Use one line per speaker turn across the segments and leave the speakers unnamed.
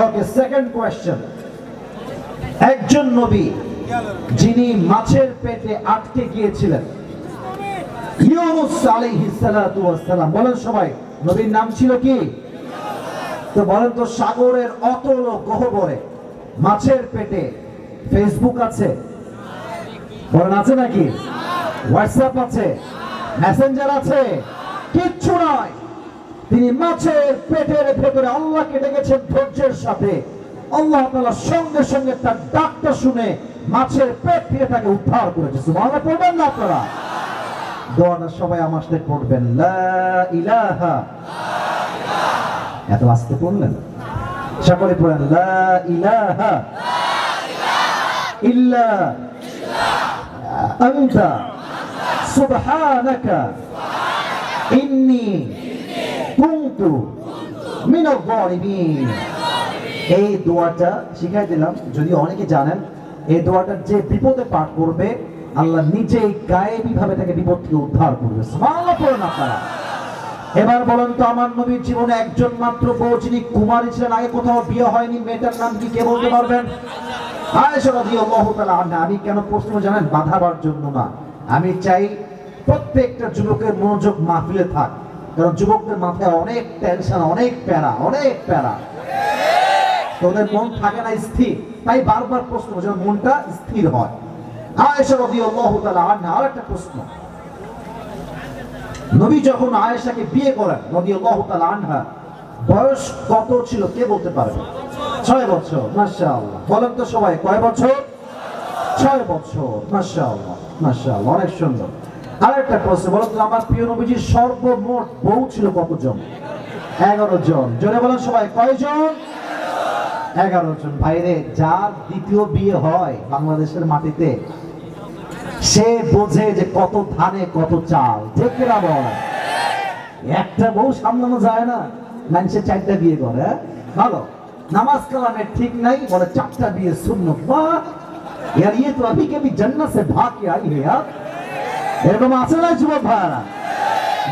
ওকে, second question. একজন নবী যিনি মাছের পেটে আটকে গিয়েছিলেন, ইউনুস আলাইহিস সালাতু ওয়াস সালাম, বলেন সবাই নবীর নাম ছিল কি? তো বলেন তো, সাগরের অতল গহ্বরে মাছের পেটে ফেসবুক আছে? বলেন আছে নাকি? হোয়াটসঅ্যাপ আছে? মেসেঞ্জার আছে? কিচ্ছু নয়। তিনি মাছের পেটের ভেতরে আল্লাহকে ডেকেছেন ধৈর্যের সাথে। আল্লাহ তাআলা সঙ্গে সঙ্গে তার ডাকটা শুনে মাছের পেট থেকে তাকে উদ্ধার করেছে। সুবহানাল্লাহ পড়বেন না আপনারা? দোয়াটা সবাই আমার সাথে পড়বেন, লা ইলাহা, এত আস্তে পড়লেন? সকলে পড়েন, লা ইলাহা ইল্লা আনতা সুবহানাকা ইন্নী কুনতু মিনাল যালিমিন। এই দোয়াটা শিখাই দিলাম, যদি অনেকে জানেন এই দোয়াটা যে বিপদে পাঠ করবে আল্লাহ নিজেই গায়েবী ভাবে তাকে বিপদ থেকে উদ্ধার করবে। সুবহানাল্লাহ পড়েন আপনারা। এবার বলেন তো, আমার নবীর জীবনে একজন মাত্র বউ যিনি কুমারী ছিলেন, আগে কোথাও বিয়ে হয়নি, মেয়েটার নাম কি কে বলতে পারবেন? আয়েশা রাদিয়াল্লাহু তাআলা আনহা। আমি কেন প্রশ্ন জানেন? বাধাবার জন্য না, আমি চাই প্রত্যেকটা যুবকের মনোযোগ মাহফিলে থাক, কারণ যুবকদের মাথায় অনেক টেনশন, অনেক প্যারা, তোদের মন থাকে না স্থির, তাই বারবার প্রশ্ন যেন মনটা স্থির হয়। আয়েশা রাদিয়াল্লাহু তাআলা আনহা। আরেকটা প্রশ্ন, নবী যখন আয়েশাকে বিয়ে করেন রাদিয়াল্লাহু তাআলা আনহা, বয়স কত ছিল কে বলতে পারবে? 6 বছর। মাশাআল্লাহ। বলেন তো সবাই, কয় বছর? 6 বছর। মাশাআল্লাহ, মাশাআল্লাহ, অনেক সুন্দর। আরেকটা প্রশ্ন, বলেন তো আমার প্রিয় নবীজির সর্বমোট বউ ছিল কতজন? 11 জন। জোরে বলেন সবাই, কয়জন? 11 জন। ভাইরে, যার দ্বিতীয় বিয়ে হয় বাংলাদেশের মাটিতে, সে বোঝে যে কত ধানে কত চাল। ঠিক কিনা বল? একটা বউ সামলানো যায় না, মানুষের 4টা বিয়ে করে। ভালো, নামাজ কালামের ঠিক নাই, বলে 4টা বিয়ে সুন্নত। বাহ यार, ये तो अभी के भी जन्नत से भाग के आई है यार। এরকম আছে না যুবক ভাইরা?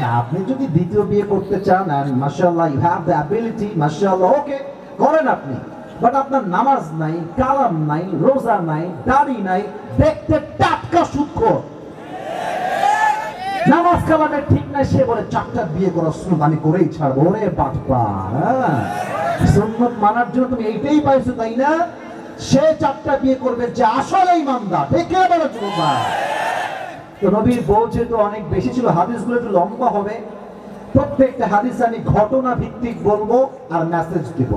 না, আপনি যদি দ্বিতীয় বিয়ে করতে চান, মাশাআল্লাহ ইউ হ্যাভ দ্য অ্যাবিলিটি, মাশাআল্লাহ, ওকে করেন আপনি, বাট আপনার নামাজ নাই, কালাম নাই, রোজা নাই, দাড়ি নাই, দেখতে টাটকা সুদখোর, নামাজ কালামের ঠিক নাই, সে বলে 4টা বিয়ে করা সুন্নত আমি করেই ছাড়বো। ওরে বাটপার, সুন্নত মানার জন্য তুমি এইটাই পাইছো তাই না? সে 4টা বিয়ে করবে যে আসলে ইমানদার। দেখে বলো যুবক ভাই। তো নবীর বউ যেহেতু অনেক বেশি ছিল, হাদিসগুলো একটু লম্বা হবে, প্রত্যেকটা হাদিস আমি ঘটনা ভিত্তিক বলবো আর মেসেজ দিব।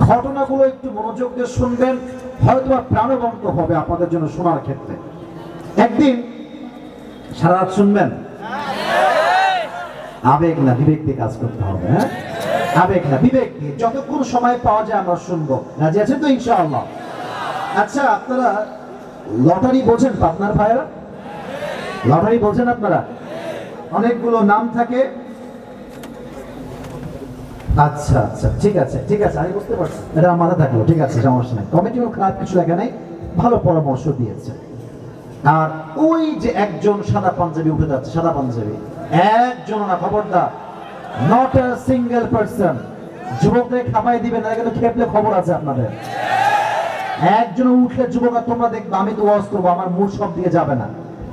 ঘটনাগুলো একটু মনোযোগ দিয়ে শুনবেন, হয়তো প্রাণবন্ত হবে আপনাদের জন্য শোনার ক্ষেত্রে। একদিন সারা রাত শুনবেন, আবেগ না বিবেক দিয়ে কাজ করতে হবে। হ্যাঁ, আবেগ না বিবেক দিয়ে যতক্ষণ সময় পাওয়া যায় আমরা শুনবো। রাজি আছেন তো ইনশাআল্লাহ? আচ্ছা, আপনারা লটারি বোঝেন? পাবনার ভাইরা লটারি বোঝেন আপনারা? অনেকগুলো নাম থাকে। আচ্ছা আচ্ছা, ঠিক আছে ঠিক আছে, আমি বুঝতে পারছি, এটা আমার মাথা থাকলো, ঠিক আছে, সমস্যা নেই। কমিটিও খারাপ কিছু লেখা নেই, ভালো পরামর্শ দিয়েছে। আর ওই যে একজন সাদা পাঞ্জাবি উঠে যাচ্ছে, সাদা পাঞ্জাবি, একজন না, খবরদার, নট আ সিঙ্গেল পারসন। যুবকদের খাপাই দিবেন না, কিন্তু খেপলে খবর আছে আপনাদের। একজন উঠলে যুবক, তোমরা দেখবে, আমি তো ওয়াজ করবো, আমার মুড সব দিয়ে যাবে না,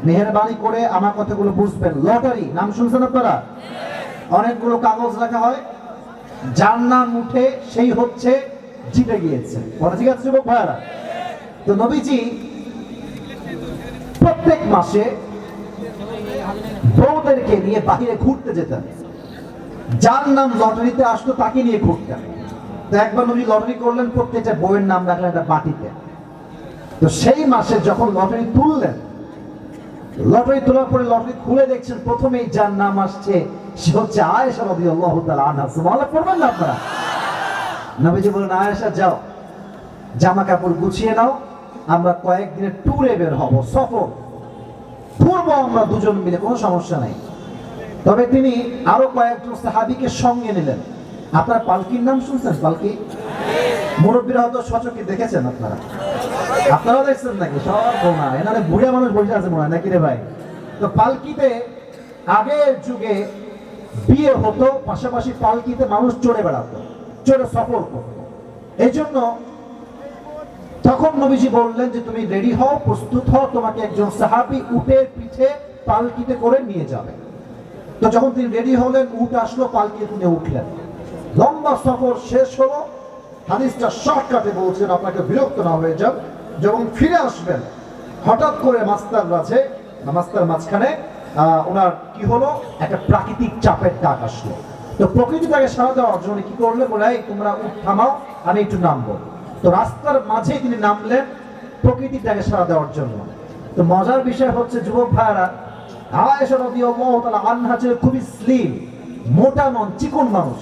মেহেরবানি করে আমার কথাগুলো বুঝবেন। লটারি নাম শুনছেন আপনারা? অনেকগুলো কাগজ লেখা হয়, যার নাম উঠে সেই হচ্ছে জিতে গিয়েছে। বলা ঠিক আছে যুবক ভাইরা? তো নবীজি প্রত্যেক মাসে বউদেরকে নিয়ে বাহিরে ঘুরতে যেতেন, যার নাম লটারিতে আসতো তাকে নিয়ে ঘুরতেন। তো একবার নবী লটারি করলেন, প্রত্যেকটা বউয়ের নাম রাখলেন একটা বাটিতে। তো সেই মাসে যখন লটারি তুললেন, লটারি তোলার পরে লটারি খুলে দেখছেন প্রথমেই যার নাম আসছে সে হচ্ছে আয়েশা রাদিয়াল্লাহু তাআলা আনহা। সুবহানাল্লাহ পড়বেন না আপনারা? নবীজি বলেন, আয়েশা যাও, জামা কাপড় গুছিয়ে নাও, আমরা কয়েকদিনের ট্যুরে বের হব, সফর ঘুরবো আমরা দুজন মিলে, কোনো সমস্যা নাই। তবে তিনি আরো কয়েকজন সাহাবীকে সঙ্গে নিলেন। আপনারা পালকির নাম শুনছেন? পালকি মুরব্বীরা হয়তো সচক্ষে দেখেছেন, আপনারাও দেখছেন নাকি? সব না, এখানে বুড়া মানুষ বসে আছে মনে হয় নাকি রে ভাই? তো পালকিতে আগের যুগে বিয়ে হতো, পাশাপাশি পালকিতে মানুষ চড়ে বেড়াতো, চড়ে সফর করতো। এই জন্য তখন নবীজি বললেন যে তুমি রেডি হও, প্রস্তুত হও, তোমাকে একজন সাহাবী উটের পিঠে পালকিতে করে নিয়ে যাবে। তো যখন তিনি রেডি হলেন, উট আসলো, পালকিতে তিনি উঠলেন। লম্বা সফর শেষ হলো। হাদিসটা শর্টকাটে বলছেন, আপনাকে বিরক্ত না হয়ে যান। যখন ফিরে আসবেন, হঠাৎ করে মাস্টার মাঝখানে ওনার কি হলো, একটা প্রাকৃতিক চাপের ডাক আসলো। তো প্রকৃতি তাকে সাড়া দেওয়ার জন্য কি করলে, বলে এই তোমরা উঠ থামাও, আমি একটু নামবো। তো রাস্তার মাঝে তিনি নামলেন প্রকৃতির ডাকে সাড়া দেওয়ার জন্য। তো মজার বিষয় হচ্ছে যুবক ভাইরা, আয়েশা রাদিয়াল্লাহু তাআলা আনহা ছিল খুবই স্লিম, মোটা নন, চিকন মানুষ।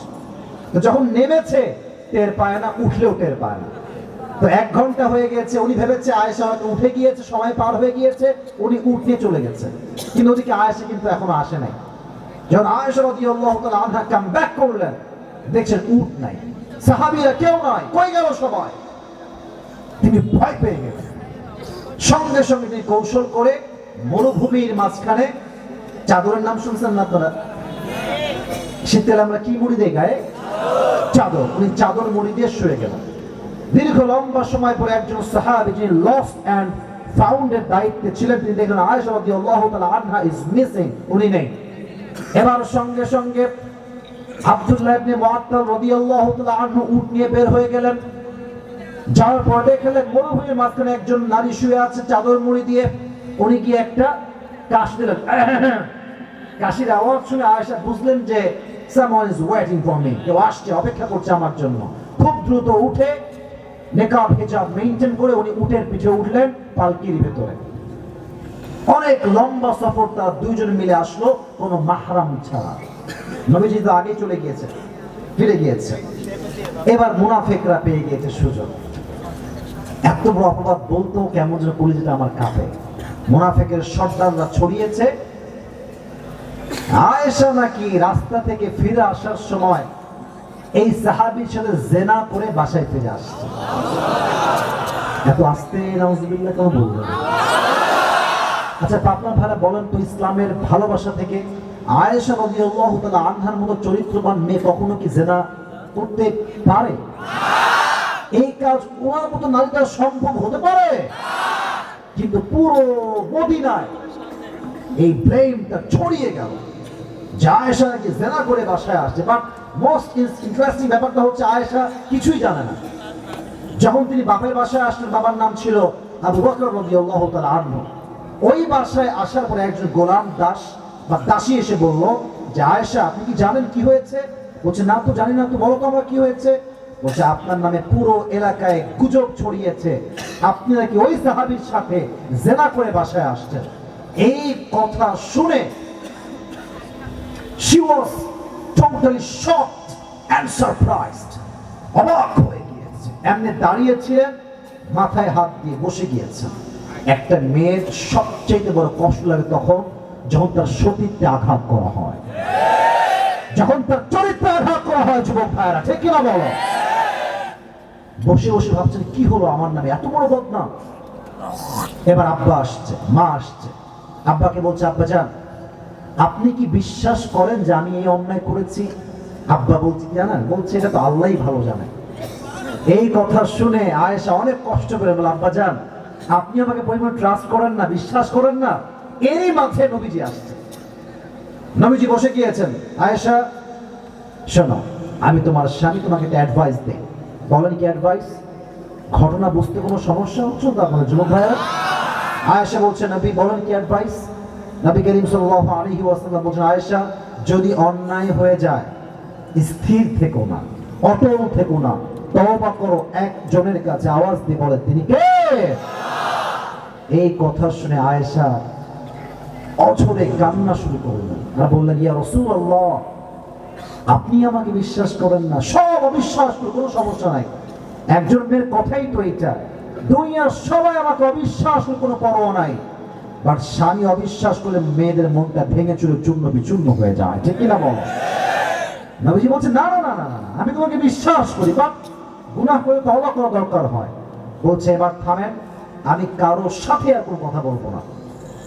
তো যখন নেমেছে টের পায় না, উঠলেও টের পায় না। তো 1 ঘন্টা হয়ে গেছে, উনি ভেবেছে আয়েশা হয়তো উঠে গিয়েছে, সময় পার হয়ে গিয়েছে, উনি উঠে চলে গেছে। কিন্তু ওদিকে আয়েশা কিন্তু এখনো আসে নাই। যখন আয়েশা রাদিয়াল্লাহু তাআলা আনহা কাম ব্যাক করলেন, দেখছেন উট নাই, সাহাবীরা কেউ নাই, কই গেল সবাই? তিনি ভয় পেয়ে গেলেন। সঙ্গে সঙ্গে তিনি কৌশল করে মরুভূমির মাঝখানে, চাদরের নাম শুনছেন না আপনারা? শীতকালে আমরা কি মুড়ি দেই গায়ে? চাদর। উনি চাদর মুড়ি দিয়ে শুয়ে গেলেন। দীর্ঘ লম্বা সময় পরে একজন সাহাবী যিনি লস্ট এন্ড ফাউন্ডের দায়িত্বে ছিলেন, তিনি দেখলেন আয়েশা রাদিয়াল্লাহু তাআলা আনহা ইজ মিসিং, উনি নেই। এবার সঙ্গে সঙ্গে আব্দুল্লাহ ইবনে মুআত্তাল রাদিয়াল্লাহু তাআলা আনহু উট নিয়ে বের হয়ে গেলেন। যাওয়ার পর দেখলেন মরুভূমির মাঝখানে একজন নারী শুয়ে আছে চাদর মুড়ি দিয়ে। উনি গিয়ে একটা কাশ দিলেন। কাশির আওয়াজ শুনে আয়েশা বুঝলেন যে someone is waiting for me, কেউ আসছে, অপেক্ষা করছে আমার জন্য। খুব দ্রুত উঠে নেকাব হিজাব মেইনটেইন করে উনি উটের পিঠে উঠলেন পালকির ভেতরে। অনেক লম্বা সফর তার দুইজন মিলে আসলো, কোনো মাহরাম ছাড়া। নবীজি তো আগে চলে গিয়েছে, ফিরে গিয়েছে। এবার মুনাফিকরা পেয়ে গিয়েছে সুযোগ। এত বড় অপবাদ বলতো কেমন যেন কলিজাটা আমার কাঁপে। মুনাফিকের সর্দাররা ছড়িয়েছে আয়েশা নাকি রাস্তা থেকে ফিরে আসার সময় এই সাহাবীর সাথে জেনা করে বাসায় ফিরে আসছে। এত আস্তে নাউজুবিল্লাহ কেন বলবেন? আচ্ছা পাপনা ভাইরা বলেন তো, ইসলামের ভালোবাসা থেকে আয়েশা রাদিয়াল্লাহু তাআলা আনহার মতো চরিত্রবান মেয়ে কখনো কি জেনা করতে পারে? এই কাজ ওনার মতো নারীটা সম্ভব হতে পারে? কিন্তু পুরো মদিনায় এই ব্লেমটা ছড়িয়ে গেল যে আয়েশা নাকি জেনা করে বাসায় আসছে। বাট মোস্ট ইন্টারেস্টিং ব্যাপারটা হচ্ছে আয়েশা কিছুই জানে না। যখন তিনি বাপের বাসায় আসলেন, বাবার নাম ছিল আবু বকর রাদিয়াল্লাহু তাআলা আনহু। ওই বাসায় আসার পরে একজন গোলাম দাস বা দাসী এসে বলল যে আয়েশা আপনি কি জানেন কি হয়েছে? বলছে না তো জানি না, তো বলো তো আমার কি হয়েছে। বলছে আপনার নামে পুরো এলাকায় গুজব ছড়িয়েছে, আপনি নাকি ওই সাহাবীর সাথে জেনা করে বাসায় আসছেন। এই কথা শুনে she was totally shocked and surprised, অবাক হয়ে গিয়েছে। এমনি দাঁড়িয়েছিলেন, মাথায় হাত দিয়ে বসে গিয়েছেন। একটা মেয়ের সবচেয়ে বড় কষ্ট লাগে তখন যখন তার সতীত্বে আঘাত করা হয়, যখন তার চরিত্রে আঘাত করা হয়। যুবক ভাইরা ঠিক কিনা বলো? বসে বসে ভাবছেন কি হলো আমার নামে এত বড় বদনাম। এবার আব্বা আসছে, মা আসছে। আব্বাকে বলছে আব্বা যান আপনি কি বিশ্বাস করেন যে আমি এই অন্যায় করেছি? আব্বা বলছে কি জানেন? বলছে এটা তো আল্লাহই ভালো জানে। এই কথা শুনে আয়েশা অনেক কষ্ট করে বলে আব্বা যান আপনি আমাকে পরিমাণ ট্রাস্ট করেন না, বিশ্বাস করেন না। এরই মাঝে নবীজি আসছে। নবীজি বসে গিয়েছেন। আয়েশা শোনো, আমি তোমার স্বামী, তোমাকে একটা অ্যাডভাইস দেই। বলেন কি অ্যাডভাইস? ঘটনা বুঝতে কোনো সমস্যা হচ্ছে তো আপনাদের যুবক ভাইরা? আয়েশা বলছে নবী বলেন কি অ্যাডভাইস? নবী করিম সাল্লাল্লাহু আলাইহি ওয়াসাল্লাম বলেন আয়েশা যদি অন্যায় হয়ে যায় স্থির থেকো না, অটল থেকো না, তওবা করো, একজনের কাছে আওয়াজ দিয়ে বলে তিনি কে? এই কথা শুনে আয়েশা অঝরে কান্না শুরু করলেন আর বললেন ইয়া রাসূলুল্লাহ আপনি আমাকে বিশ্বাস করেন না, সব অবিশ্বাস করে কোনো সমস্যা নাই, একজন মেয়ের কথাই তো এটা, দুনিয়ার সবাই আমাকে অবিশ্বাস করে কোনো পরোয়া নাই, বাট স্বামী অবিশ্বাস করলে মেয়েদের মনটা ভেঙে চুরে চূর্ণ বিচূর্ণ হয়ে যায়, ঠিক কিনা বলো? নবীজি বলছে না না না না না আমি তোমাকে বিশ্বাস করি, বাট গুনাহ করে তওবা করা দরকার হয়। বলছে এবার থামেন, আমি কারোর সাথে আর কোনো কথা বলবো না।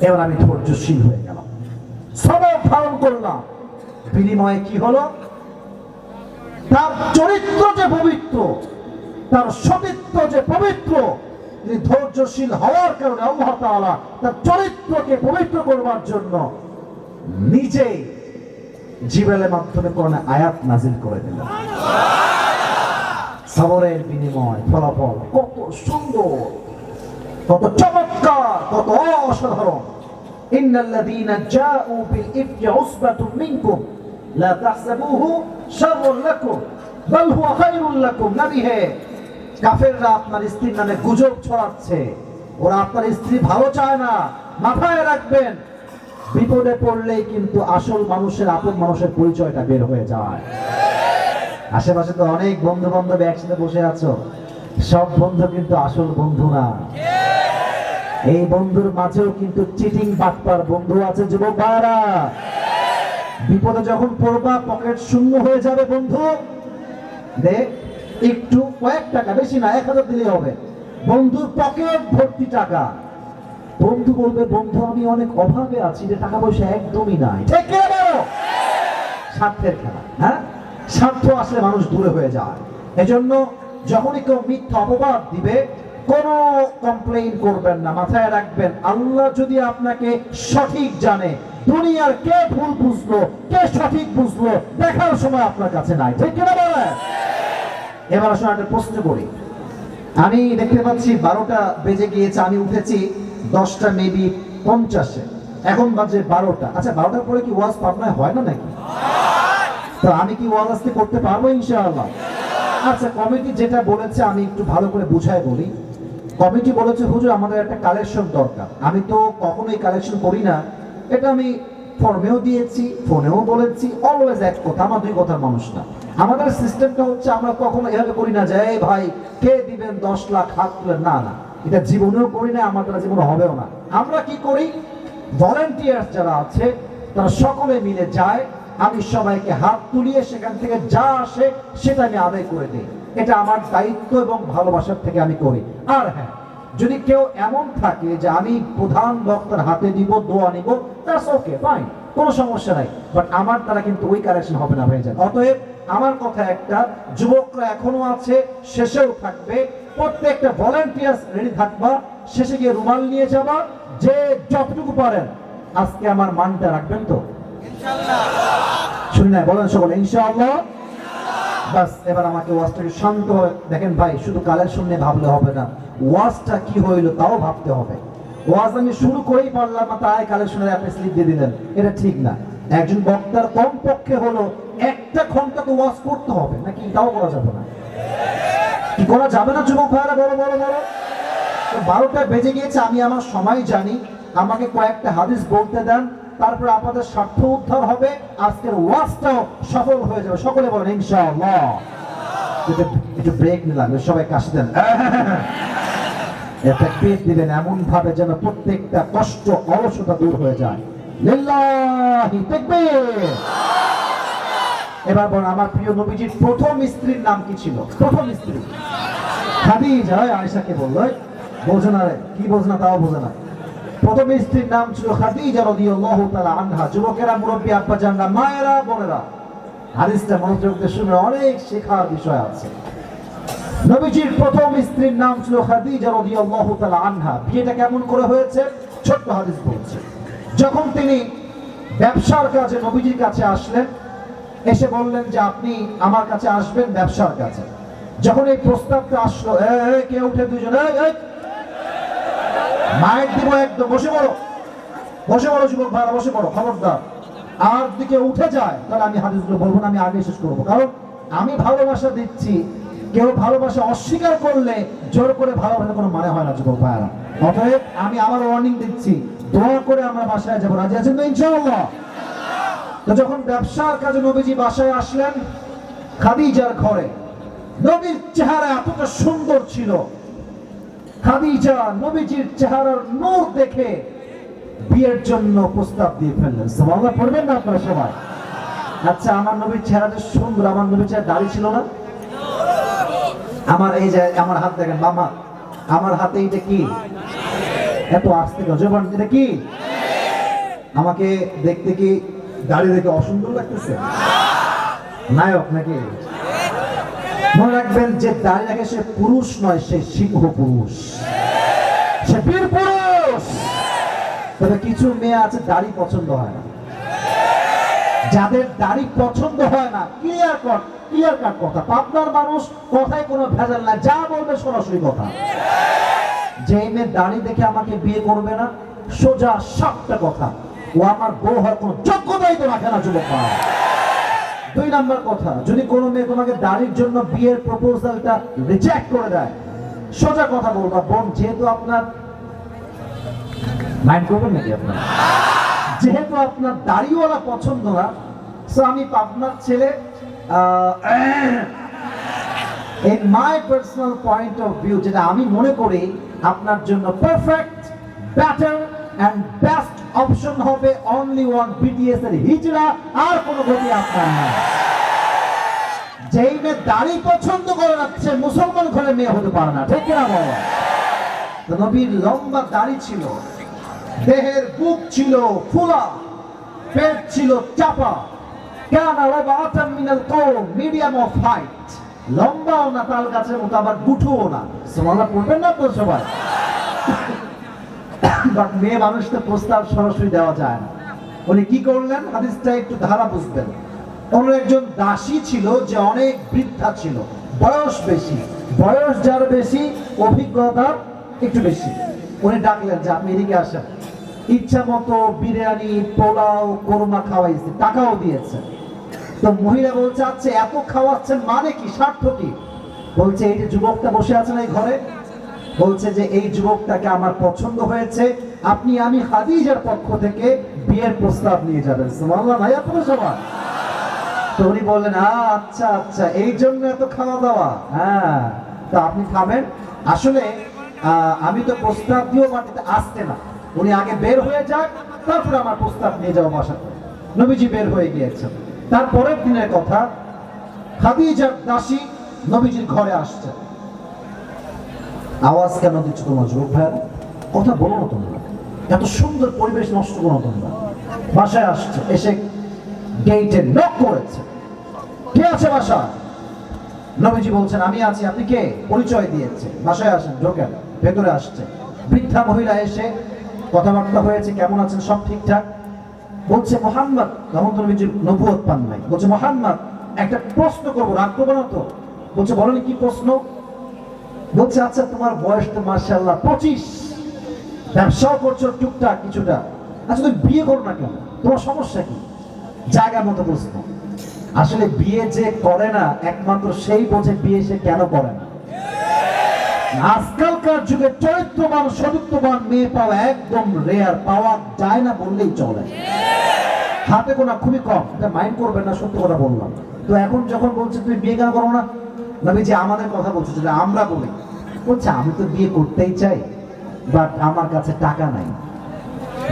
এবার আমি ধৈর্যশীল হয়ে গেলাম, সবক ধারণ করলাম। বিনিময়ে কি হলো? তার চরিত্র যে পবিত্র তার সতীত্ব যে পবিত্র, তিনি ধৈর্যশীল হওয়ার কারণে আল্লাহ তাআলা তার চরিত্রকে পবিত্র করবার জন্য নিজেই জিবরাইলের মাধ্যমে কোরআনে আয়াত নাজিল করে দিলেন। সবরের বিনিময় ফলাফল কত সুন্দর, কত চমৎকার, কত অসাধারণ। ইন্নাল্লাযীনা জাউ বিল ইফকি উসবাতুম মিনকুম লা তাহসাবুহু শাররুন লাকুম বাল হুয়া খায়রুল লাকুম। নবী হে, কাফেররা আপনার স্ত্রীর নামে গুজব ছড়াচ্ছে, ওরা আপনার স্ত্রী ভালো চায় না। মাথায় রাখবেন, বিপদে পড়লেই কিন্তু আসল মানুষের, আপন মানুষের পরিচয়টা বের হয়ে যায়। আশেপাশে তো অনেক বন্ধু বান্ধব একসাথে বসে আছো, সব বন্ধু কিন্তু আসল বন্ধু না। এই বন্ধুর মাঝেও কিন্তু চিটিং বাটপার বন্ধু আছে। যুবক ভাইরা, বিপদে যখন পড়বা পকেট শূন্য হয়ে যাবে বন্ধু, দেখ একটু কয়েক টাকা, বেশি না, 1000 দিলে হবে, বন্ধুর পকেট ভর্তি টাকা। বন্ধু বলবে, বন্ধু আমি অনেক অভাবে আছি, যে টাকা পয়সা একদমই নাই। ঠিক কি না? স্বার্থের খেলা। হ্যাঁ, স্বার্থ আসলে মানুষ দূরে হয়ে যায়। এজন্য যখনই কেউ মিথ্যা অপবাদ দিবে, কোনো কমপ্লেইন করবেন না। মাথায় রাখবেন, আল্লাহ যদি আপনাকে সঠিক জানে, দুনিয়ার কে ভুল বুঝলো, কে সঠিক বুঝলো, দেখার সময় আপনার কাছে নাই। ঠিক কিনা বলে? এবার আসলে একটা প্রশ্ন করি। আমি দেখতে পাচ্ছি 12টা বেজে গিয়েছে, আমি উঠেছি 10টা মেবি 50-এ, এখন বাজে 12টা। আচ্ছা, 12টার পরে কি ওয়াজ পাবনায় হয় না নাকি? তো আমি কি ওয়াজ আজকে করতে পারবো ইনশাআল্লাহ? আচ্ছা, কমিটি যেটা বলেছে আমি একটু ভালো করে বুঝাই বলি। কমিটি বলেছে, হুজুর আমাদের একটা কালেকশন দরকার। আমি তো কখনোই কালেকশন করি না, এটা আমি ফর্মেও দিয়েছি, ফোনেও বলেছি, অলওয়েজ এক কথা, আমার দুই কথার মানুষ না। আমাদের সিস্টেমটা হচ্ছে, আমরা কখনো এভাবে করি না যে এই ভাই কে দিবেন 10 লাখ হাত তুলেন, না না, এটা জীবনেও করি না, আমাদের জীবনে হবেও না। আমরা কি করি, ভলান্টিয়ার যারা আছে তারা সকলে মিলে যায়, আমি সবাইকে হাত তুলিয়ে সেখান থেকে যা আসে সেটা আমি আদায় করে দিই। এটা আমার দায়িত্ব এবং ভালোবাসার থেকে আমি করি। আর হ্যাঁ, যদি কেউ এমন থাকে যে আমি প্রধান বক্তার হাতে দিব, দোয়া নিব, দ্যাটস ওকে, ফাইন, কোনো সমস্যা নাই, বাট আমার দ্বারা কিন্তু ওই কালেকশন হবে না হয়ে যায়। অতএব আমার কথা একটা, যুবকরা এখনো আছে, শেষেও থাকবে, প্রত্যেকটা ভলান্টিয়ার রেডি থাকবা, শেষে গিয়ে রুমাল নিয়ে যাবা, যে যতটুকু পারেন। আজকে আমার মানটা রাখবেন তো ইনশাআল্লাহ? শুনি না, বলেন সকলে ইনশাআল্লাহ। বাস, এবার আমাকে ওয়াজটাকে শান্তভাবে দেখেন ভাই, শুধু কালেকশন নিয়ে ভাবলে হবে না, ওয়াজটা কি হইলো তাও ভাবতে হবে। ওয়াজ আমি শুরু করেই পারলাম না, তাই কালেকশনের আপনি স্লিপ দিয়ে দিলেন, এটা ঠিক না। একজন বক্তার কম পক্ষে হলো 1 ঘন্টা তো ওয়াজ করতে হবে, নাকি? তাও করা যাবে না, কি করা যাবে না যুবক ভাইরা? বড় বড় বড় 12টা বেজে গিয়েছে, আমি আমার সময় জানি, আমাকে কয়েকটা হাদিস বলতে দেন, তারপর আপনাদের স্বার্থ উদ্ধার হবে, আজকের ওয়াজটাও সফল হয়ে যাবে। সকলে বলেন ইনশাআল্লাহ। একটু ব্রেক নিলাম, সবাই কাশি দেন, তাকবীর দিবেন এমন ভাবে যেন প্রত্যেকটা কষ্ট, অলসতা দূর হয়ে যায়। লিল্লাহি তাকবীর। এবার বলেন, আমার প্রিয় নবীজির প্রথম স্ত্রীর নাম কি ছিল? প্রথম স্ত্রী খাদিজা। আয়েশাকে বললো, বোঝো না রে, কি বোঝো না তাও বোঝো না। প্রথম স্ত্রীর নাম ছিল খাদিজা রাদিয়াল্লাহু তাআলা আনহা। যুবকেরা, মুরব্বী, আব্বাজানরা, মায়েরা, বোনেরা, হাদিসটা মনোযোগ দিয়ে শুনে, অনেক শেখার বিষয় আছে। নবীজির প্রথম স্ত্রীর নাম ছিল খাদিজা রাদিয়াল্লাহু তাআলা আনহা। বিয়েটা কেমন করে হয়েছে? ছোট্ট হাদিস বলছে। যখন তিনি ব্যবসার কাজে নবীজির কাছে আসলেন, এসে বললেন যে আপনি আমার কাছে আসবেন ব্যবসার কাছে। যখন এই প্রস্তাবটা আসলো, কে উঠে, দুজন মায়ের দিব একদম, বসে পড়ো, বসে পড়ো যুবক ভাইরা, বসে পড়ো, খবরদার। আর দিকে উঠে যায়, তাহলে আমি হাদিসগুলো বলবো না, আমি আগে শেষ করবো। কারণ আমি ভালোবাসা দিচ্ছি, কেউ ভালোবাসা অস্বীকার করলে জোর করে ভালোবাসা কোনো মানে হয় না যুবক ভাইরা। অতএব আমি আমার ওয়ার্নিং দিচ্ছি, দোয়া করে আমরা বাসায় যাবো। রাজি আছেন তো ইনশাআল্লাহ? তো যখন ব্যবসার কাজে নবীজি বাসায় আসলেন, খাদিজার ঘরে, নবীর চেহারা এতটা সুন্দর ছিল, খাদিজা নবীজির চেহারার নূর দেখে বিয়ের জন্য প্রস্তাব দিয়ে ফেললেন। সুবহানাল্লাহ পড়বেন না আপনারা সবাই? আচ্ছা, আমার নবীর চেহারাটা সুন্দর, আমার নবীর চেহারা দাড়ি ছিল না? আমার এই যে আমার হাত দেখেন মামা, আমার হাতে এটা কি? এত আস্তে জবান, এটা কি? আমাকে দেখতে কি দাড়ি দেখে অসুন্দর লাগতেছে? নায়ক নাকি? মনে রাখবেন, যে দাড়ি রাখে সে পুরুষ নয়, সে সিংহ পুরুষ, সে বীর পুরুষ। তবে কিছু মেয়ে আছে দাড়ি পছন্দ হয় না, যাদের দাড়ি পছন্দ হয় না, ক্লিয়ার কাট কথা, পাবনার মানুষ, কথায় কোনো ভেজাল না, যা বলবে সরাসরি কথা। যে মেয়ে দাড়ি দেখে আমাকে বিয়ে করবে না, সোজা সাপটা কথা, ও আমার বউ হয় কোনো যোগ্যতাই তো রাখে না যুবক। 2 নাম্বার কথা, যদি কোনো মেয়ে তোমাকে দাড়ির জন্য বিয়ের প্রপোজালটা রিজেক্ট করে দেয়, সোজা কথা বলবা, বোন যেহেতু আপনার মাইন্ড করবেন নাকি, আপনার যেহেতু আপনার দাড়িওয়ালা পছন্দ না, সো আমি পাবনার ছেলে, in my personal point of view, যেটা আমি মনে করি আপনার জন্য perfect, better and best option হবে অনলি ওয়ান, বিটিএস এর হিজরা, আর কোনো গতি আপনার নাই। যেই মেয়ে দাড়ি পছন্দ করে না, সে মুসলমান ঘরে মেয়ে হতে পারে না, ঠিক না বাবা? তো নবীর লম্বা দাড়ি ছিল, দেহের বুক ছিল ফুলা, পেট ছিল চাপা, কানা রাবাতাম মিনাল কওম, মিডিয়াম অফ হাইট, লম্বাও না তাল গাছের মতো, আবার গুঠুও না। সুবহানাল্লাহ পড়বেন না তো সবাই? বাট মেয়ে মানুষকে প্রস্তাব সরাসরি দেওয়া যায় না। উনি কি করলেন, হাদিসটা একটু ধারা বুঝবেন। অন্য একজন দাসী ছিল যে অনেক বৃদ্ধা ছিল, বয়স বেশি, বয়স যার বেশি অভিজ্ঞতা একটু বেশি। উনি ডাকলেন যে আপনি এদিকে আসেন। ইচ্ছা মতো বিরিয়ানি, পোলাও, কোরমা খাওয়াইছে, টাকাও দিয়েছে। তো মহিলা বলছে, আচ্ছা এত খাওয়াচ্ছেন মানে কি, স্বার্থ কি? বলছে এই যে যুবকটা বসে আছেন এই ঘরে, বলছে যে এই যুবকটাকে আমার পছন্দ হয়েছে, আপনি আমি খাদিজার পক্ষ থেকে বিয়ের প্রস্তাব নিয়ে যাবেন। সুবহানাল্লাহ, ভাই আপনারা সবাই। তো উনি বললেন, আচ্ছা আচ্ছা এই জন্য এত খাওয়া দাওয়া, হ্যাঁ তো আপনি খাবেন। আসলে আমি তো প্রস্তাব দিয়েও মাটিতে আসতে না, উনি আগে বের হয়ে যাক, তারপরে আমার প্রস্তাব নিয়ে যাওয়া বাসাতে। নবীজি বের হয়ে গিয়েছেন। তারপরের দিনের কথা, খাদিজার দাসী নবীজির ঘরে আসছে। আওয়াজ কেন দিচ্ছ তোমার যুবক ভাইয়েরা? কথা বলো না তোমরা, এত সুন্দর পরিবেশ নষ্ট করো তোমরা। বাসায় আসছে, এসে গেটে নক করেছে, কে আছে বাসা? নবীজি বলছেন আমি আছি। আপনি কে? পরিচয় দিয়েছে। বাসায় আসেন, ঢোকেন। ভেতরে আসছে বৃদ্ধা মহিলা, এসে কথাবার্তা হয়েছে, কেমন আছেন, সব ঠিকঠাক। বলছে মুহাম্মদ, তখন তো নবীজি নবুয়ত পান নাই। বলছে মুহাম্মদ একটা প্রশ্ন করবো, রাগ করবো না তো? বলছে বলেন কি প্রশ্ন? বলছে আচ্ছা তোমার বয়স তো মাশাআল্লাহ 25, ব্যবসাও করছো টুকটাক কিছুটা, আচ্ছা তুমি বিয়ে করো না কেন, তোমার সমস্যা কি? জায়গা মতো প্রশ্ন। আসলে বিয়ে যে করে না একমাত্র সেই বোঝে বিয়ে সে কেন করে না। আজকালকার যুগে চরিত্রবান সতীত্ববান মেয়ে পাওয়া একদম রেয়ার, পাওয়া যায় না বললেই চলে, হাতে গোনা, খুবই কম। মাইন্ড করবেন না, সত্য কথা বললাম। তো এখন যখন বলছে তুমি বিয়ে কেন করো না, নবীজি আমাদের কথা বলছে, যেটা আমরা বলি। বলছে আমি তো বিয়ে করতেই চাই, বাট আমার কাছে টাকা নাই,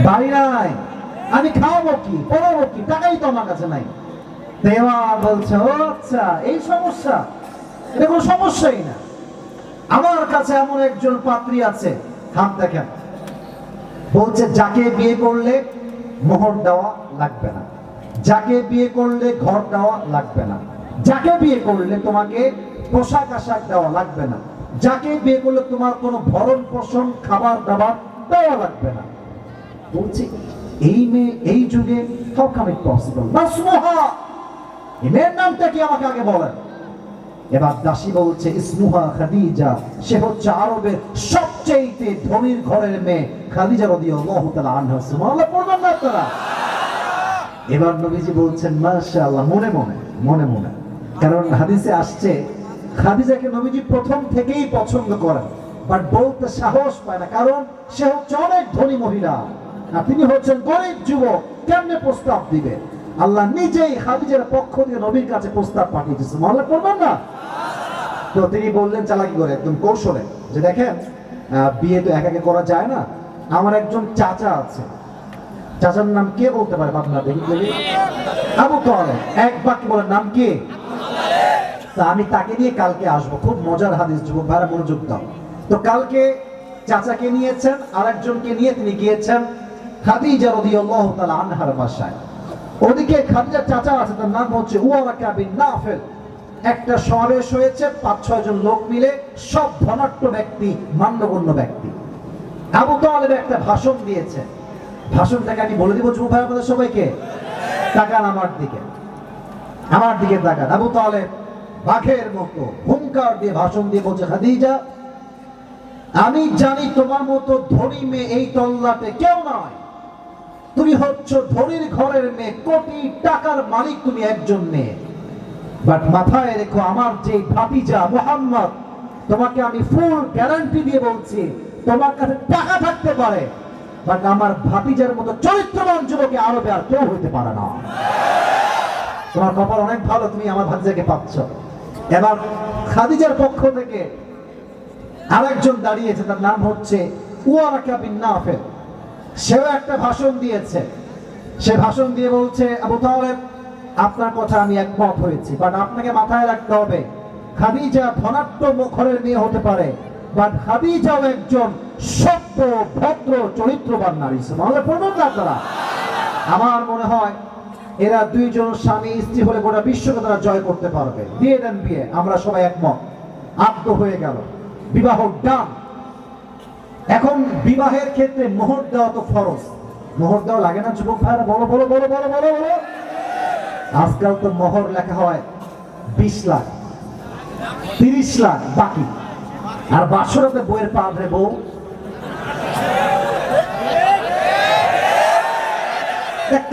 বাড়ি নাই, আমি খাওয়াবো কি, পড়াবো কি, টাকাই তো আমার কাছে নাই। দেওয়া বলছে ও আচ্ছা এই সমস্যা, এটা কোনো সমস্যাই না, আমার কাছে এমন একজন পাত্রী আছে, হাত দেখেন। বলছে যাকে বিয়ে করলে মোহর দেওয়া লাগবে না, যাকে বিয়ে করলে ঘর দেওয়া লাগবে না, যাকে বিয়ে করলে তোমাকে পোশাক আশাক দেওয়া লাগবে না, যাকে বিয়ে করলে তোমার কোনো ভরণ পোষণ খাবার দাবার দেওয়া লাগবে না। বলছে এই মেয়ে এই যুগে, হাউ কাম ইট পসিবল? মাসমুহা, এই মেয়ের নামটা কি আমাকে আগে বলেন। এবার দাসী বলছে ইসমুহা খাদিজা, সে হচ্ছে আরবের সবচেয়ে ধনীর ঘরের মেয়ে খাদিজা রাদিয়াল্লাহু তাআলা আনহা। সুবহানাল্লাহ পড়বেন না আপনারা? এবার নবীজি বলছেন মাশাআল্লাহ, মনে মনে মনে মনে, কারণ হাদিসে আসছে খাদিজাকে নবীজি প্রথম থেকেই পছন্দ করেন, বাট বলতে সাহস পায় না, কারণ সে হচ্ছে অনেক ধনী মহিলা আর তিনি হচ্ছেন গরিব যুবক, কেমনে প্রস্তাব দিবে? আল্লাহ নিজেই খাদিজার পক্ষ থেকে নবীর কাছে প্রস্তাব পাঠিয়েছে। সুবহানাল্লাহ পড়বেন না? তো তিনি বললেন চালাকি করে, একদম কৌশলে, যে দেখেন বিয়ে তো একাকে করা যায় না, আমার একজন চাচা আছে। চাচার নাম কে বলতে পারে আপনারা? দেখি আবু তালেব। এক বাক্যে বলেন নাম কি? তা আমি তাকে নিয়ে কালকে আসবো। খুব মজার হাদিস, যুবক ভাইরা মনোযোগ দাও। তো কালকে চাচাকে নিয়েছেন, আরেকজনকে নিয়ে তিনি গিয়েছেন খাদিজা রাদিয়াল্লাহু তাআলা আনহার বাসায়। ওদিকে খাদিজার চাচা আছে, তার নাম হচ্ছে ওয়ারাকা বিন নাফিল। একটা সমাবেশ হয়েছে, 5-6 জন লোক মিলে, সব ধনাঢ্য ব্যক্তি, মান্যগণ্য ব্যক্তি। আবু তালেব একটা ভাষণ দিয়েছে। ভাষণটাকে আমি বলে দিব যুবক ভাই আপনাদের সবাইকে। তাকান আমার দিকে, আমার দিকে তাকান। আবু তালেব বাঘের মতো হুঙ্কার দিয়ে ভাষণ দিয়ে বলছে, খাদিজা, আমি জানি তোমার মতো ধনী মেয়ে এই তল্লাটে কেউ নয়। তুমি হচ্ছ ধনীর ঘরের মেয়ে, কোটি টাকার মালিক তুমি একজন মেয়ে। বাট মাথায় রেখো, আমার যে ভাতিজা মুহাম্মদ, তোমাকে আমি ফুল গ্যারান্টি দিয়ে বলছি, তোমার কাছে টাকা থাকতে পারে, বাট আমার ভাতিজার মতো চরিত্রবান যুবকে আরবে আর কেউ হইতে পারে না। তোমার কপাল অনেক ভালো, তুমি আমার ভাতিজাকে পাচ্ছ। এবার খাদিজার পক্ষ থেকে আরেকজন দাঁড়িয়েছে, তার নাম হচ্ছে ওয়ারাকা বিন নাফিল। সেও একটা ভাষণ দিয়েছে। সে ভাষণ দিয়ে বলছে, আবু তালেব, আপনার কথা আমি একমত হয়েছি, বাট আপনাকে মাথায় রাখতে হবে, খাদিজা ধনাঢ্য ঘরের মেয়ে হতে পারে, বাট খাদিজাও একজন সভ্য ভদ্র চরিত্রবান নারী। সুবহানাল্লাহ পড়বেন না আপনারা? আমার মনে হয় এরা দুইজন স্বামী স্ত্রী হলে গোটা বিশ্বকে তারা জয় করতে পারবে। দিয়ে দেন বিয়ে, আমরা সবাই একমত, আদ্য হয়ে গেল, বিবাহ ডান। এখন বিবাহের ক্ষেত্রে মোহর দেওয়া তো ফরজ। মোহর দেওয়া লাগে না যুবক ভাইরা? বলো বলো বলো বলো বলো বলো। আজকাল তো মোহর লেখা হয় 20 লাখ, 30 লাখ বাকি, আর বাসরাতে বইয়ের পা ধরে বউ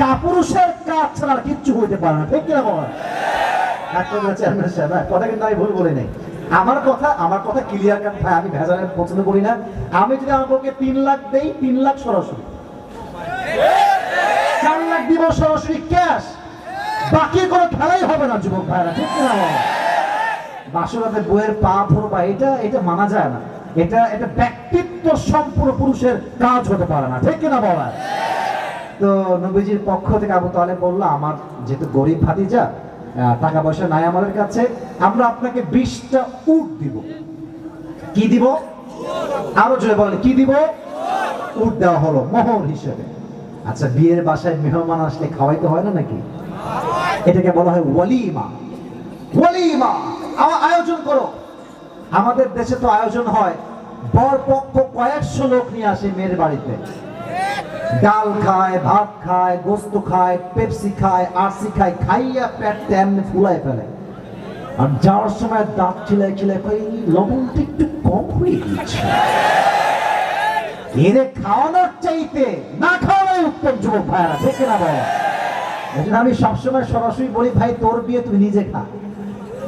কাপুরুষের কাজ ছাড়া আর কিচ্ছু হইতে পারে না, ঠিক কিনা বলেন? কথা কিন্তু আমি ভুল বলি নাই। আমার কথা ক্লিয়ার কাট ভাই, আমি ভেজালের পছন্দ করি না। আমি যদি আমার পক্ষে 3 লাখ দেই, 3 লাখ সরাসরি, 4 লাখ দিব সরাসরি ক্যাশ, বাকি কোনো খেলাই হবে না যুবক ভাইরা, ঠিক কিনা বলেন? বাসরাতে বইয়ের পা ধরবা, এটা মানা যায় না। এটা ব্যক্তিত্ব সম্পূর্ণ পুরুষের কাজ হতে পারে না, ঠিক কিনা বলেন? তো নবীজির পক্ষ থেকে আবু তালেব বলল, আমার যেহেতু গরিব ভাতিজা, টাকা পয়সা নাই আমাদের কাছে, আমরা আপনাকে 20টা উট দিব। কি দিব? আরো জোরে বলেন, কি দিব? উট দেওয়া হলো মোহর হিসেবে। আচ্ছা, বিয়ের বাসায় মেহমান আসলে খাওয়াইতে হয় না নাকি? এটাকে বলা হয় ওয়ালিমা। ওয়ালিমা, আয়োজন করো। আমাদের দেশে তো আয়োজন হয়, বর পক্ষ কয়েকশো লোক নিয়ে আসে মেয়ের বাড়িতে, ডাল খায়, ভাত খায়, গোস্ত খায়, পেপসি খায়, আরসি খায়, খাইয়া পেট তেমনি ফুলাই ফেলে। আর যাওয়ার সময় দাঁত খিলাই খিলাই কই, লবণটা একটু কম হয়ে গেছে। এরে খাওয়ানোর চাইতে না খাওয়ানোই উত্তম যুবক ভাইরা, ঠিক না বল? আমি সবসময় সরাসরি বলি, ভাই তোর বিয়ে তুই নিজে খা,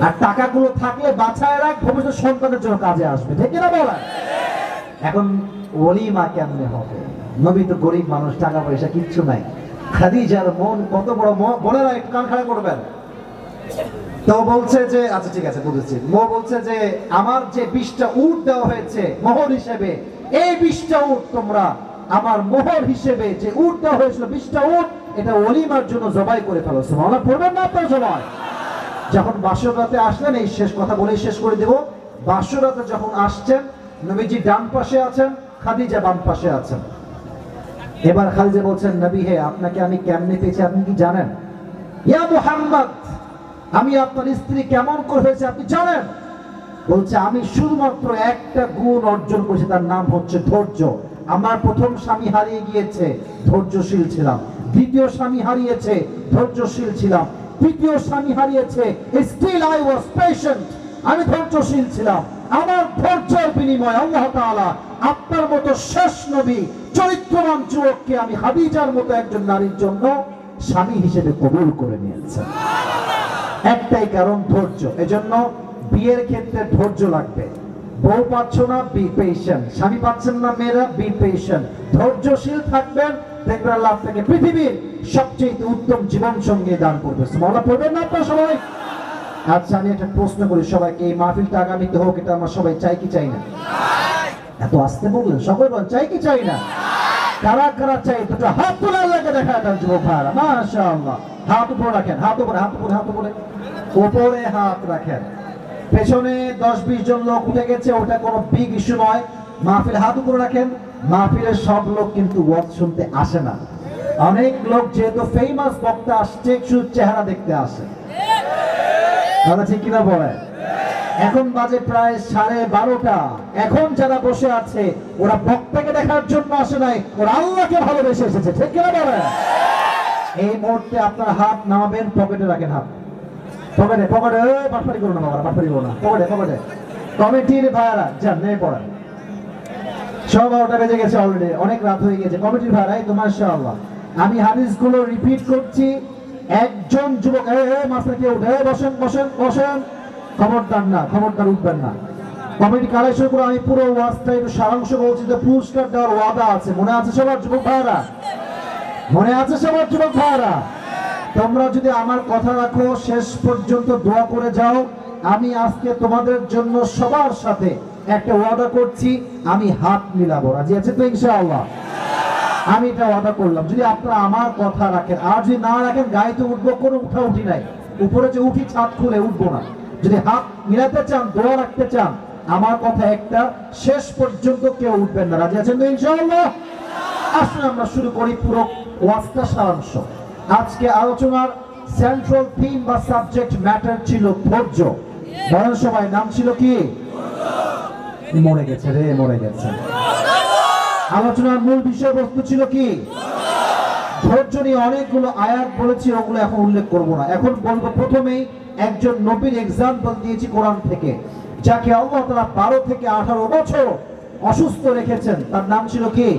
আর টাকাগুলো থাকলে বাঁচায় রাখ, ভবিষ্যৎ সন্তানের জন্য কাজে আসবে, ঠিক না বল? এখন ওলিমা কেমনে হবে? নবী তো গরিব মানুষ, টাকা পয়সা কিচ্ছু নাই। খাদিজার মন কত বড়, বোনেরা একটু কান খাড়া করবেন। তো বলছে যে, আচ্ছা ঠিক আছে বুঝেছি, বলছে যে আমার যে 20টা উট দেওয়া হয়েছে মোহর হিসেবে, এই 20টা উট তোমরা আমার মোহর হিসেবে যে উট দেওয়া হয়েছিল 20টা উট, এটা ওলিমার জন্য জবাই করে ফেলো। সুবহানাল্লাহ পড়বেন না আপনারা সবাই? যখন বাসর রাতে আসলেন, এই শেষ কথা বলেই শেষ করে দেব, বাসর রাতে যখন আসছেন, নবীজি ডান পাশে আছেন, খাদিজা বাম পাশে আছেন। এবার খাদিজা বলছেন, নবী হে, আপনাকে আমি কেমনে পেয়েছি আপনি কি জানেন? ইয়া মুহাম্মদ, আমি আপনার স্ত্রী কেমন করে হয়েছে আপনি জানেন? বলছে, আমি শুধুমাত্র একটা গুণ অর্জন করেছি, তার নাম হচ্ছে ধৈর্য। আমার প্রথম স্বামী হারিয়ে গিয়েছে, ধৈর্যশীল ছিলাম। দ্বিতীয় স্বামী হারিয়েছে, ধৈর্যশীল ছিলাম। তৃতীয় স্বামী হারিয়েছে, স্টিল আই ওয়াজ পেশেন্ট, আমি ধৈর্যশীল ছিলাম। আমার ধৈর্যের বিনিময়ে আল্লাহ তাআলা আপনার মতো শেষ নবী চরিত্রবান যুবককে আমি খাদিজার মতো একজন নারীর জন্য স্বামী হিসেবে কবুল করে নিয়েছেন। একটাই কারণ, ধৈর্য। এজন্য বিয়ের ক্ষেত্রে ধৈর্য লাগবে। বউ পাচ্ছ না, বি পেশেন্ট। স্বামী পাচ্ছেন না মেয়েরা, বি পেশেন্ট। ধৈর্যশীল থাকবেন, দেখবেন আল্লাহ আপনাকে পৃথিবীর সবচেয়ে উত্তম জীবন সঙ্গী দান করবে। সুবহানাল্লাহ পড়বেন না আপনারা সবাই? আচ্ছা, আমি একটা প্রশ্ন করি সবাইকে, এই মাহফিলটা আগামীতে হোক, এটা আমরা সবাই চাই কি চাই না? এত আসতে বললেন, সকলে বলেন চাই কি চাই না? কারা কারা চাই? দুটো হাত তুলে আল্লাহকে দেখা দেন যুবক ভাইরা, মাশাআল্লাহ। হাত উপরে রাখেন, হাত উপরে, হাত উপরে, হাত উপরে, উপরে হাত রাখেন। পেছনে 10-20 জন লোক উঠে গেছে, ওটা কোনো বিগ ইস্যু নয়। মাহফিল হাত উপরে রাখেন। মাহফিলের সব লোক কিন্তু ওয়াজ শুনতে আসে না। অনেক লোক যেহেতু ফেমাস বক্তা আসছে, শুধু চেহারা দেখতে আসে। কথা ঠিক কিনা বলে? এখন বাজে প্রায় 12:30। এখন যারা বসে আছে ওরা বক্তাকে দেখার জন্য আসে নাই, ওরা আল্লাহকে ভালোবেসে এসেছে, ঠিক কিনা বলে? এই মুহূর্তে আপনার হাত নামাবেন, পকেটে রাখেন হাত। পকেটে পকেটে বাটপারি করো না বাবা, বাটপারি করো না, পকেটে পকেটে। কমিটির ভাইয়ারা যান, নেমে পড়েন। 12:15 বেজে গেছে অলরেডি, অনেক রাত হয়ে গেছে। কমিটির ভাইয়ারা, এই তো মাশাআল্লাহ। আমি হাদিসগুলো রিপিট করছি। একজন যুবক মাস্টার কে উঠে বসেন বসেন বসেন, খবরদার না, খবরদার উঠবেন না। কমিটি কালেকশন করে আমি পুরো ওয়াজটা একটু সারাংশ বলছি, যে পুরস্কার দেওয়ার ওয়াদা আছে। মনে আছে সবার যুবক ভাইয়ারা? মনে আছে সবার যুবক ভাইয়ারা? তোমরা যদি আমার কথা রাখো, শেষ পর্যন্ত দোয়া করে যাও। আমি আজকে তোমাদের জন্য সবার সাথে একটা ওয়াদা করছি, আমি হাত মিলাবো। রাজি আছে তো ইনশাআল্লাহ? আমি এটা ওয়াদা করলাম, যদি আপনারা আমার কথা রাখেন। আর যদি না রাখেন, গায়ে তো উঠবো, কোনো উঠা উঠি নাই। উপরে যে উঠি, ছাদ খুলে উঠবো না। যদি হাত মিলাতে চান, দোয়া রাখতে চান, আমার কথা একটা, শেষ পর্যন্ত কেউ উঠবেন না। রাজি আছেন তো ইনশাআল্লাহ? আসলে আমরা শুরু করি পুরো ওয়াজটা সারাংশ। আজকে আলোচনার সেন্ট্রাল থিম বা সাবজেক্ট ম্যাটার ছিল ধৈর্য। বলেন সবাই, নাম ছিল কি? মরে গেছে রে, মরে গেছে। আলোচনার মূল বিষয়বস্তু ছিল কি? ধৈর্য নিয়ে অনেকগুলো আয়াত বলেছি, ওগুলো এখন উল্লেখ করব না। এখন বলবো প্রথমেই একজন নবীর এক্সাম্পল দিয়েছি কোরআন থেকে, যাকে আল্লাহ তাআলা 12 থেকে 18 বছর অসুস্থ রেখেছেন। তার নাম ছিল কি?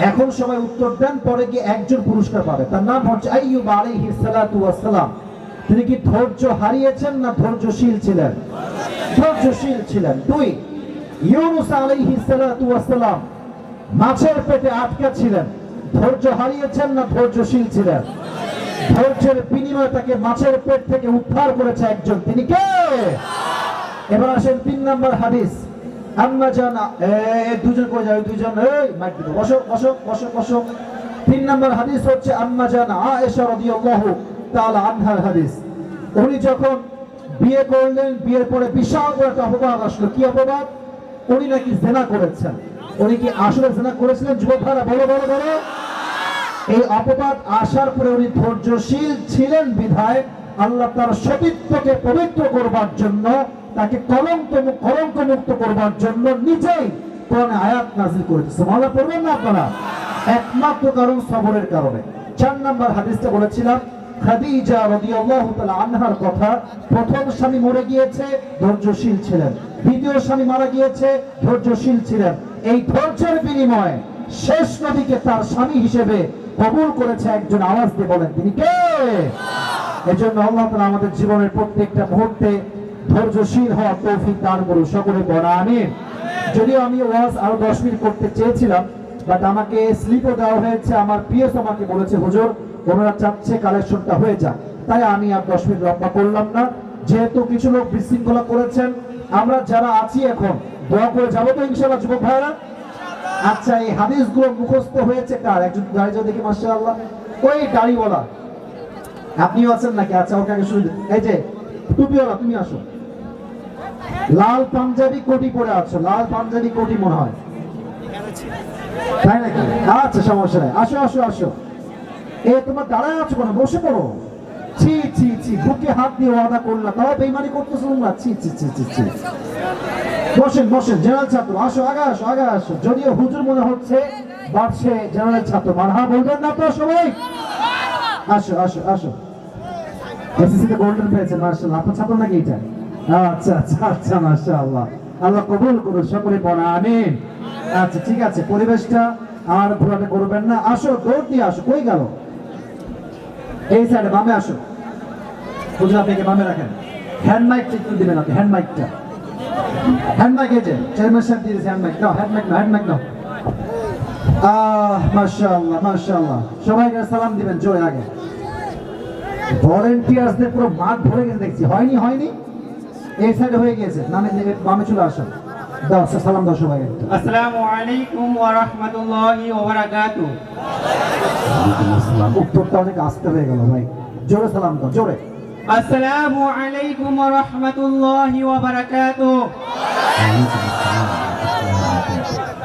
এখন সবাই উত্তর দেন, পরে গিয়ে একজন পুরস্কার পাবে। তার নাম হচ্ছে আইয়ুব আলাইহিস সালাতু ওয়াস সালাম। তিনি কি ধৈর্য হারিয়েছেন না ধৈর্যশীল ছিলেন? ধৈর্যশীল ছিলেন। 2, ইউনূস আলাইহিস সালাতু ওয়াস সালাম মাছের পেটে আটকা ছিলেন। ধৈর্য হারিয়েছেন না ধৈর্যশীল ছিলেন? ধৈর্যের বিনিময়ে তাকে মাছের পেট থেকে উদ্ধার করেছে একজন, তিনি কে? এবার আসেন 3 নম্বর হাদিস। আম্মা জানা দুজন কই যায়, দুজন এই মাইক দিও, বসো বসো বসো বসো। 3 নম্বর হাদিস হচ্ছে আম্মা জানা আয়েশা রাদিয়াল্লাহু তাআলা আনহার হাদিস। উনি যখন বিয়ে করলেন, বিয়ের পরে বিশাল বড় একটা অপবাদ আসলো। কি অপবাদ? উনি নাকি জিনা করেছেন। উনি কি আসলে জিনা করেছিলেন? যুবক ভাইরা বলো বলো বলো। এই অপবাদ আসার পরে উনি ধৈর্যশীল ছিলেন বিধায় আল্লাহ তার সতীত্বকে পবিত্র করবার জন্য, তাকে কলঙ্ক মুক্ত করবার জন্য নিজেই কোরআনে আয়াত নাযিল করেছে। সুবহানাল্লাহ পড়বেন না আপনারা? একমাত্র কারণ সবরের কারণে। 4 নম্বর হাদিসটা বলেছিলাম খাদিজা রাদিয়াল্লাহু তাআলা আনহার কথা। প্রথম স্বামী মরে গিয়েছে, ধৈর্যশীল ছিলেন। দ্বিতীয় স্বামী মারা গিয়েছে, ধৈর্যশীল ছিলেন। এই ধৈর্যের বিনিময়ে শেষ নবীকে তার স্বামী হিসেবে কবুল করেছে একজন। আওয়াজ দিয়ে বলেন, তিনি কে? এজন্য আল্লাহ তাআলা আমাদের জীবনের প্রত্যেকটা মুহূর্তে ধৈর্যশীল হওয়ার তৌফিক দান করুন। সকলে বলা আমিন। যদিও আমি ওয়াজ আরো 10 মিনিট করতে চেয়েছিলাম, বাট আমাকে স্লিপও দেওয়া হয়েছে। আমার পিএস আমাকে বলেছে, হুজুর ওনারা চাচ্ছে কালেকশনটা হয়ে যাক, তাই আমি আর 10 মিনিট লম্বা করলাম না। যেহেতু কিছু লোক বিশৃঙ্খলা করেছেন, আমরা যারা আছি এখন দোয়া করে যাবো তো ইনশাআল্লাহ যুবক ভাইরা? আচ্ছা, এই হাদিসগুলো মুখস্থ হয়েছে কার? একজন দাঁড়িয়ে দেখি, মাশাআল্লাহ, ওই দাড়িওয়ালা আপনিও আছেন নাকি? আচ্ছা, ওকে আগে শুরু। এই যে টুপিওয়ালা, তুমি আসো। লাল পাঞ্জাবি কোটি পরে আছো, লাল পাঞ্জাবি কোটি মনে হয়, তাই নাকি? আচ্ছা, সমস্যা নাই, আসো আসো আসো। এ তোমার দাঁড়ায় আছো কেন? বসে পড়ো। ছি ছি ছি, বুকে হাত দিয়ে ওয়াদা করলা, তাও বেঈমানি করতেছো তোমরা। ছি ছি ছি ছি ছি। বসেন বসেন, জেনারেল ছাত্র, আসো আগে আসো আগে আসো। যদিও হুজুর মনে হচ্ছে বাট সে জেনারেল ছাত্র। মারহাবা বলবেন না আপনারা সবাই? আসো আসো আসো। এসএসসি তে গোল্ডেন পেয়েছেন, মাশাআল্লাহ। আপনার ছাত্র নাকি এটা? আচ্ছা আচ্ছা আচ্ছা, মাশাআল্লাহ। আল্লাহ কবুল করুন, সকলে পড়া আমিন। আচ্ছা ঠিক আছে, পরিবেশটা আর ঘোরাতে করবেন না। আসো, দৌড় দিয়ে আসো। কই গেল? এই সাইডে বামে আসো। হুজুর আপনাকে বামে রাখেন। হ্যান্ড মাইকটা একটু দিবেন আপনি, হ্যান্ড মাইকটা। হ্যান্ড মাইক এই যে চেয়ারম্যান সাহেব দিয়েছে, হ্যান্ড মাইক নাও, হ্যান্ড মাইক নাও, হ্যান্ড মাইক নাও। মাশাআল্লাহ মাশাআল্লাহ। সবাইকে সালাম দিবেন জোরে আগে। ভলান্টিয়ারদের পুরো মাঠ ভরে গেছে দেখছি। হয়নি হয়নি, এই সাইডে হয়ে গিয়েছে। নামে বামে চলে আসো, দাও সালাম দাও সবাই।
আসসালামু আলাইকুম ওয়া রাহমাতুল্লাহি ওয়া বারাকাতুহু।
উত্তরটা অনেক আস্তে হয়ে গেল ভাই, জোরে সালাম দাও, জোরে।
আসসালামু আলাইকুম ওয়া রাহমাতুল্লাহি ওয়া বারাকাতুহু।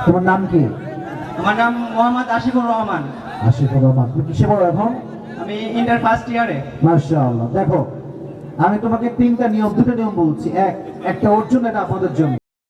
তোমার নাম কি?
আমার নাম মোহাম্মদ আশিকুর রহমান।
আশিকুর রহমান। তুমি কিসে পড়ো এখন?
আমি ইন্টার ফার্স্ট ইয়ারে।
মাশাআল্লাহ। দেখো, আমি তোমাকে দুটো নিয়ম বলছি। একটা অর্জুন, এটা আপনাদের জন্য।